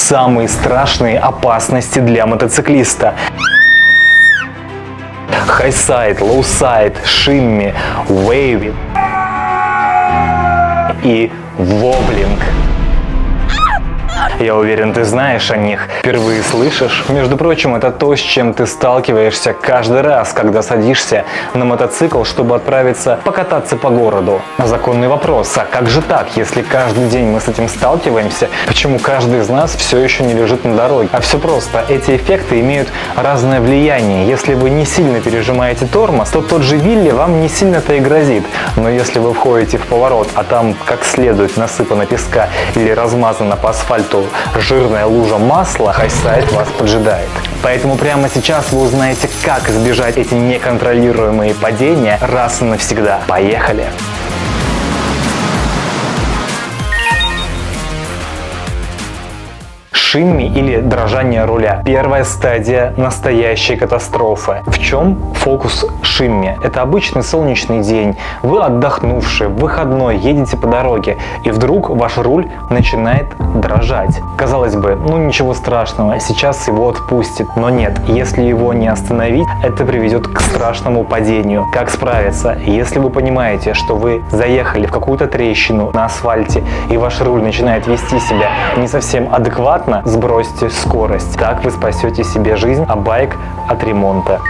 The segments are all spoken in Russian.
самые страшные опасности для мотоциклиста. Хайсайд, лоусайд, шимми, вейви и воблинг. Я уверен, ты знаешь о них, впервые слышишь. Между прочим, это то, с чем ты сталкиваешься каждый раз, когда садишься на мотоцикл, чтобы отправиться покататься по городу. Законный вопрос, а как же так, если каждый день мы с этим сталкиваемся, почему каждый из нас все еще не лежит на дороге? А все просто, эти эффекты имеют разное влияние. Если вы не сильно пережимаете тормоз, то тот же Вилли вам не сильно-то и грозит. Но если вы входите в поворот, а там как следует насыпано песка или размазано по асфальту жирная лужа масла, хайсайд вас поджидает. Поэтому прямо сейчас вы узнаете, как избежать эти неконтролируемые падения раз и навсегда. Поехали! Шимми или дрожание руля. Первая стадия настоящей катастрофы. В чем фокус шимми? Это обычный солнечный день. Вы отдохнувшие, в выходной едете по дороге, и вдруг ваш руль начинает дрожать. Казалось бы, ну ничего страшного, сейчас его отпустит. Но нет, если его не остановить, это приведет к страшному падению. Как справиться? Если вы понимаете, что вы заехали в какую-то трещину на асфальте, и ваш руль начинает вести себя не совсем адекватно, сбросьте скорость. Так вы спасете себе жизнь, а байк от ремонта.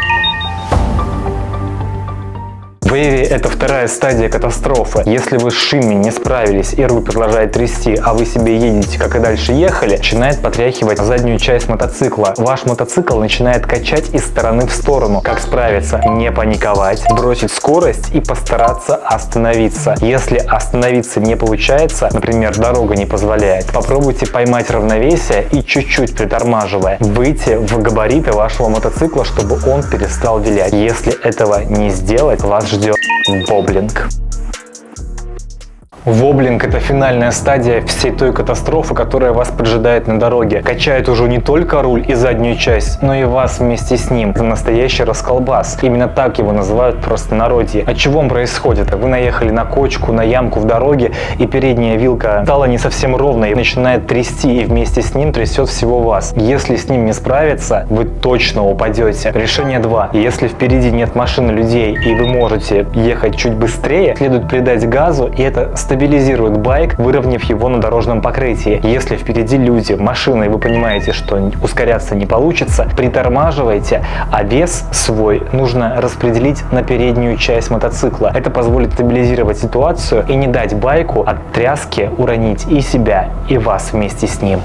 Вейви – это вторая стадия катастрофы. Если вы с шимми не справились и руль продолжает трясти, а вы себе едете, как и дальше ехали, начинает потряхивать заднюю часть мотоцикла. Ваш мотоцикл начинает качать из стороны в сторону. Как справиться? Не паниковать, бросить скорость и постараться остановиться. Если остановиться не получается, например, дорога не позволяет, попробуйте поймать равновесие и чуть-чуть притормаживая, выйти в габариты вашего мотоцикла, чтобы он перестал вилять. Если этого не сделать, вас ждет воблинг. Воблинг – это финальная стадия всей той катастрофы, которая вас поджидает на дороге. Качает уже не только руль и заднюю часть, но и вас вместе с ним. Это настоящий расколбас. Именно так его называют в простонародье. От чего он происходит? Вы наехали на кочку, на ямку в дороге, и передняя вилка стала не совсем ровной и начинает трясти, и вместе с ним трясет всего вас. Если с ним не справиться, вы точно упадете. Решение 2. Если впереди нет машин и людей, и вы можете ехать чуть быстрее, следует придать газу, и это стабилизирует байк, выровняв его на дорожном покрытии. Если впереди люди, машины, и вы понимаете, что ускоряться не получится, притормаживайте, а вес свой нужно распределить на переднюю часть мотоцикла. Это позволит стабилизировать ситуацию и не дать байку от тряски уронить и себя, и вас вместе с ним.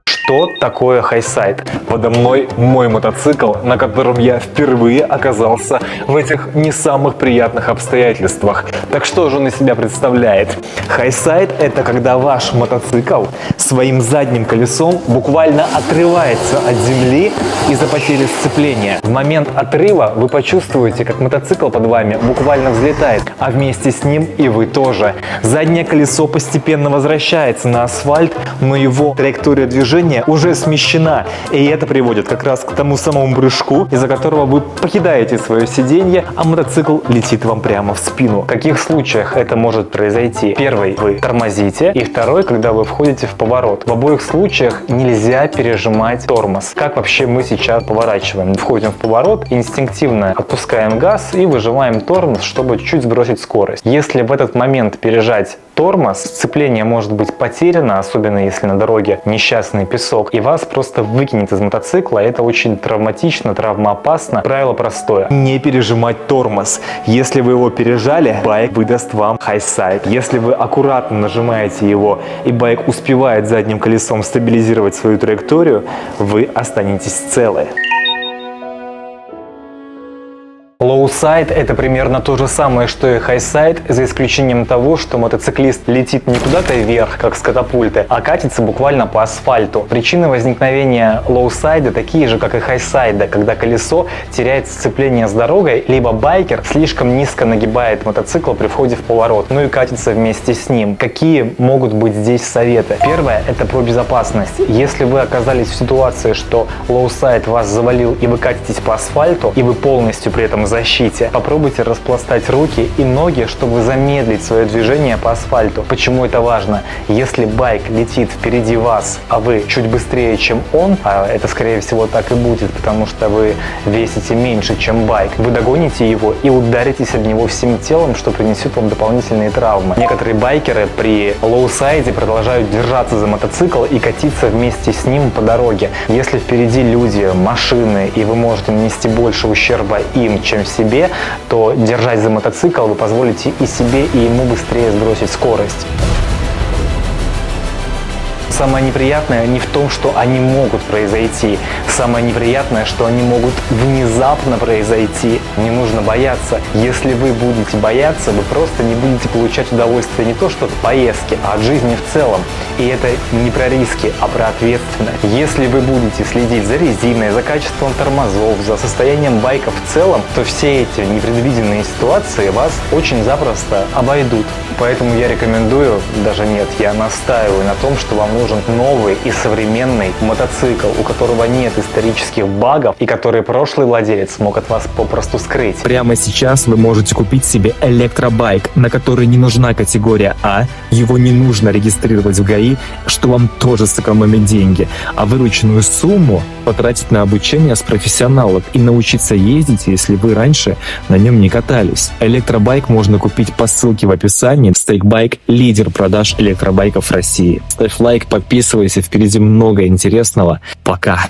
Что такое хайсайд? Подо мной мой мотоцикл, на котором я впервые оказался в этих не самых приятных обстоятельствах. Так что же он из себя представляет? Хайсайд – это когда ваш мотоцикл своим задним колесом буквально отрывается от земли из-за потери сцепления. В момент отрыва вы почувствуете, как мотоцикл под вами буквально взлетает, а вместе с ним и вы тоже. Заднее колесо постепенно возвращается на асфальт, но его траектория движения уже смещена, и это приводит как раз к тому самому прыжку, из-за которого вы покидаете свое сиденье, а мотоцикл летит вам прямо в спину. В каких случаях это может произойти? Первый, вы тормозите, и второй, когда вы входите в поворот. В обоих случаях нельзя пережимать тормоз. Как вообще мы сейчас поворачиваем? Входим в поворот, инстинктивно отпускаем газ и выжимаем тормоз, чтобы чуть сбросить скорость. Если в этот момент пережать тормоз, сцепление может быть потеряно, особенно если на дороге несчастный песок, и вас просто выкинет из мотоцикла. Это очень травматично, травмоопасно. Правило простое: не пережимать тормоз. Если вы его пережали, байк выдаст вам хайсайд. Если вы аккуратно нажимаете его, и байк успевает задним колесом стабилизировать свою траекторию, вы останетесь целы. Лоусайд – это примерно то же самое, что и хайсайд, за исключением того, что мотоциклист летит не куда-то вверх, как с катапульты, а катится буквально по асфальту. Причины возникновения лоусайда такие же, как и хайсайда, когда колесо теряет сцепление с дорогой, либо байкер слишком низко нагибает мотоцикл при входе в поворот, ну и катится вместе с ним. Какие могут быть здесь советы? Первое – это про безопасность. Если вы оказались в ситуации, что лоусайд вас завалил и вы катитесь по асфальту, и вы полностью при этом самозащите. Попробуйте распластать руки и ноги, чтобы замедлить свое движение по асфальту. Почему это важно? Если байк летит впереди вас, а вы чуть быстрее, чем он, а это скорее всего так и будет, потому что вы весите меньше, чем байк, вы догоните его и ударитесь об него всем телом, что принесет вам дополнительные травмы. Некоторые байкеры при лоусайде продолжают держаться за мотоцикл и катиться вместе с ним по дороге. Если впереди люди, машины, и вы можете нанести больше ущерба им, чем себе, то, держась за мотоцикл, вы позволите и себе, и ему быстрее сбросить скорость. Самое неприятное не в том, что они могут произойти. Самое неприятное, что они могут внезапно произойти. Не нужно бояться. Если вы будете бояться, вы просто не будете получать удовольствие не то что от поездки, а от жизни в целом. И это не про риски, а про ответственность. Если вы будете следить за резиной, за качеством тормозов, за состоянием байка в целом, то все эти непредвиденные ситуации вас очень запросто обойдут. Поэтому я рекомендую, даже нет, я настаиваю на том, что вам нужен новый и современный мотоцикл, у которого нет исторических багов и который прошлый владелец мог от вас попросту скрыть. Прямо сейчас вы можете купить себе электробайк, на который не нужна категория А, его не нужно регистрировать в ГАИ, что вам тоже сэкономит деньги, а вырученную сумму потратить на обучение с профессионалов и научиться ездить, если вы раньше на нем не катались. Электробайк можно купить по ссылке в описании. Стейкбайк – лидер продаж электробайков в России. Ставь лайк, подписывайся, впереди много интересного. Пока!